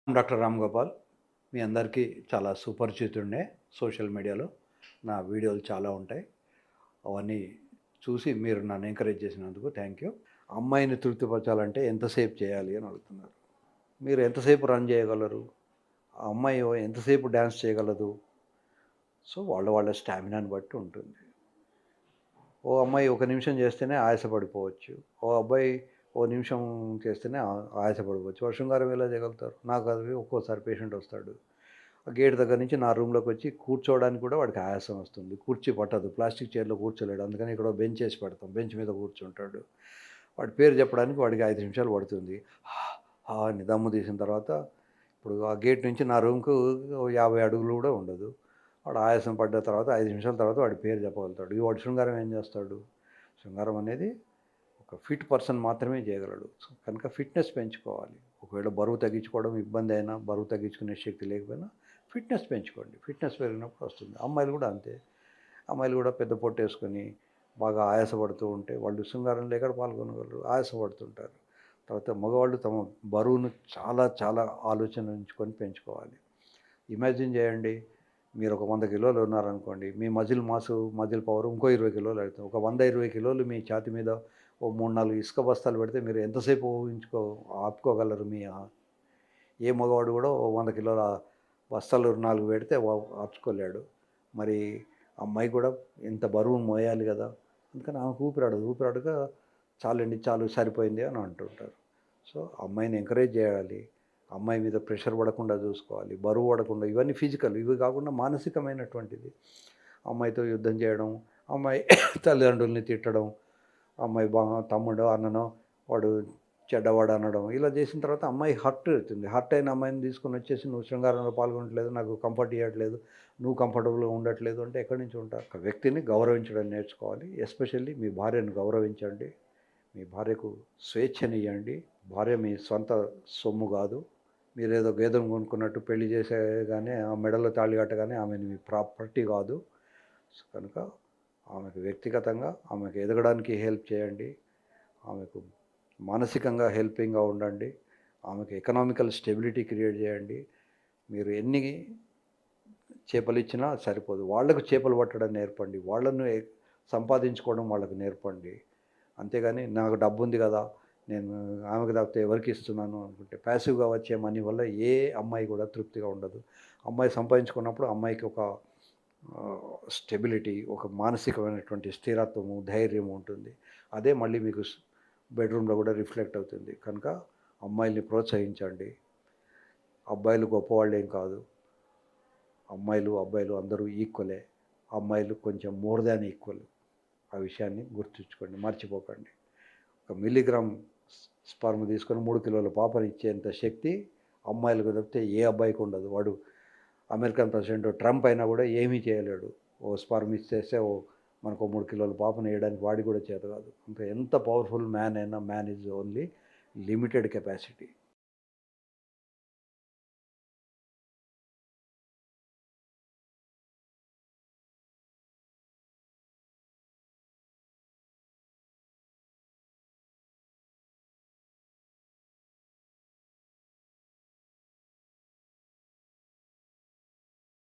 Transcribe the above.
Doctor Ram Gopal. మీ అందరికీ చాలా సుపరిచితుడినే social మీడియాలో. నా వీడియోలు చాలా ఉంటాయి. అవన్నీ చూసి మీరు నన్ను ఎంకరేజ్ చేసినందుకు థ్యాంక్ యూ. అమ్మాయిని తృప్తిపరచాలంటే ఎంతసేపు చేయాలి అని అడుగుతున్నారు. మీరు ఎంతసేపు రన్ చేయగలరు? ఆ అమ్మాయి ఎంతసేపు డ్యాన్స్ చేయగలదు? సో, వాళ్ళ స్టామినాని బట్టి ఉంటుంది. ఓ అమ్మాయి ఒక నిమిషం చేస్తేనే ఆయాసపడిపోవచ్చు. ఓ అబ్బాయి ఓ నిమిషం చేస్తేనే ఆయాసపడిపోవచ్చు. వాడు శృంగారం ఎలా చేయగలుగుతారు? నాకు అది ఒక్కోసారి పేషెంట్ వస్తాడు. ఆ గేట్ దగ్గర నుంచి నా రూమ్‌లోకి వచ్చి కూర్చోవడానికి కూడా వాడికి ఆయాసం వస్తుంది. కుర్చీ పట్టదు. ప్లాస్టిక్ చైర్‌లో కూర్చోలేడు. అందుకని ఇక్కడ బెంచ్ ఏసి పెడతాం. బెంచ్ మీద కూర్చుంటాడు. వాడి పేరు చెప్పడానికి వాడికి 5 నిమిషాలు పడుతుంది. అని దమ్ము తీసిన తర్వాత ఇప్పుడు ఆ గేట్ నుంచి నా రూమ్‌కు 50 అడుగులు కూడా ఉండదు. వాడు ఆయాసం పడ్డ తర్వాత 5 నిమిషాల తర్వాత వాడి పేరు చెప్పగలుగుతాడు. ఈ వాడు శృంగారం ఏం చేస్తాడు? శృంగారం అనేది ఒక ఫిట్ పర్సన్ మాత్రమే చేయగలడు. సో, కనుక ఫిట్‌నెస్ పెంచుకోవాలి. ఒకవేళ బరువు తగ్గించుకోవడం ఇబ్బంది అయినా, బరువు తగ్గించుకునే శక్తి లేకపోయినా ఫిట్‌నెస్ పెంచుకోండి. ఫిట్‌నెస్ పెరిగినప్పుడు వస్తుంది. అమ్మాయిలు కూడా అంతే. అమ్మాయిలు కూడా పెద్ద పొట్టేసుకొని బాగా ఆయాసపడుతూ ఉంటే వాళ్ళు శృంగారంలో ఎక్కడ పాల్గొనగలరు? ఆయాసపడుతుంటారు. తర్వాత మగవాళ్ళు తమ బరువును చాలా చాలా ఆలోచనించుకొని పెంచుకోవాలి. ఇమాజిన్ చేయండి. మీరు ఒక 100 కిలోలు ఉన్నారనుకోండి. మీ మజిల్ పవర్ ఇంకో 20 కిలోలు అవుతుంది. ఒక 100, 20 కిలోలు మీ ఛాతీ మీద ఓ 3, 4 ఇసుక బస్తాలు పెడితే మీరు ఎంతసేపు ఆపుకోగలరు? ఏ మగవాడు కూడా ఓ 100 కిలోల బస్తాలు 4 పెడితే ఆపుకోలేడు. మరి అమ్మాయి కూడా ఇంత బరువు మోయాలి కదా! అందుకని ఆమెకు ఊపిరాడదు. ఊపిరాడక చాలండి చాలు సరిపోయింది అని అంటుంటారు. సో, అమ్మాయిని ఎంకరేజ్ చేయాలి. అమ్మాయి మీద ప్రెషర్ పడకుండా చూసుకోవాలి. బరువు పడకుండా ఇవన్నీ ఫిజికల్. ఇవి కాకుండా మానసికమైనటువంటిది. అమ్మాయితో యుద్ధం చేయడం, అమ్మాయి తల్లిదండ్రుల్ని తిట్టడం, అమ్మాయి తమ్ముడో, అన్ననో వాడు చెడ్డవాడు అనడం. ఇలా చేసిన తర్వాత అమ్మాయి హర్ట్ అవుతుంది. హర్ట్ అయిన అమ్మాయిని తీసుకొనొచ్చేసి నువ్వు శృంగారంలో పాల్గొనట్లేదు, నాకు కంఫర్ట్ ఇయ్యట్లేదు, నువ్వు కంఫర్టబుల్‌గా ఉండట్లేదు అంటే ఎక్కడి నుంచి ఉంటారు? ఒక వ్యక్తిని గౌరవించడం నేర్చుకోవాలి. ఎస్పెషల్లీ మీ భార్యను గౌరవించండి. మీ భార్యకు స్వేచ్ఛనియ్యండి. భార్య మీ సొంత సొమ్ము గాదు. మీరేదో గేదెను కొనుక్కున్నట్టు పెళ్లి చేసేగానే ఆ మెడలో తాళి కట్టగానే ఆమె మీ ప్రాపర్టీ కాదు. కనుక ఆమెకు వ్యక్తిగతంగా ఆమెకు ఎదగడానికి హెల్ప్ చేయండి. ఆమెకు మానసికంగా హెల్పింగ్‌గా ఉండండి. ఆమెకు ఎకనామికల్ స్టెబిలిటీ క్రియేట్ చేయండి. మీరు ఎన్ని చేపలిచ్చినా సరిపోదు. వాళ్లకు చేపలు పట్టడం నేర్పండి. వాళ్ళను సంపాదించుకోవడం వాళ్ళకు నేర్పండి. అంతేగాని నాకు డబ్బుంది కదా! నేను ఆమెకు తప్పితే ఎవరికి ఇస్తున్నాను అనుకుంటే ప్యాసివ్‌గా వచ్చే మనీ వల్ల ఏ అమ్మాయి కూడా తృప్తిగా ఉండదు. అమ్మాయి సంపాదించుకున్నప్పుడు అమ్మాయికి ఒక స్టెబిలిటీ, ఒక మానసికమైనటువంటి స్థిరత్వము, ధైర్యం ఉంటుంది. అదే మళ్ళీ మీకు బెడ్‌రూమ్‌లో కూడా రిఫ్లెక్ట్ అవుతుంది. కనుక అమ్మాయిల్ని ప్రోత్సహించండి. అబ్బాయిలు గొప్పవాళ్ళేం కాదు. అమ్మాయిలు, అబ్బాయిలు అందరూ ఈక్వలే. అమ్మాయిలు కొంచెం మోర్ దాన్ ఈక్వల్. ఆ విషయాన్ని గుర్తుంచుకోండి. మర్చిపోకండి. ఒక మిల్లీగ్రామ్ స్పర్మ్ తీసుకొని 3 కిలోల పాపనిచ్చేంత శక్తి అమ్మాయిలకు తప్పితే ఏ అబ్బాయికి ఉండదు. వాడు అమెరికన్ ప్రెసిడెంట్ ట్రంప్ అయినా కూడా ఏమీ చేయలేడు. ఓ స్పర్మ్ ఇచ్చేస్తే మనకు 3 కిలోల పాపను వేయడానికి వాడికి కూడా చేత కాదు. ఇంకా ఎంత పవర్ఫుల్ మ్యాన్ అయినా man is only limited capacity.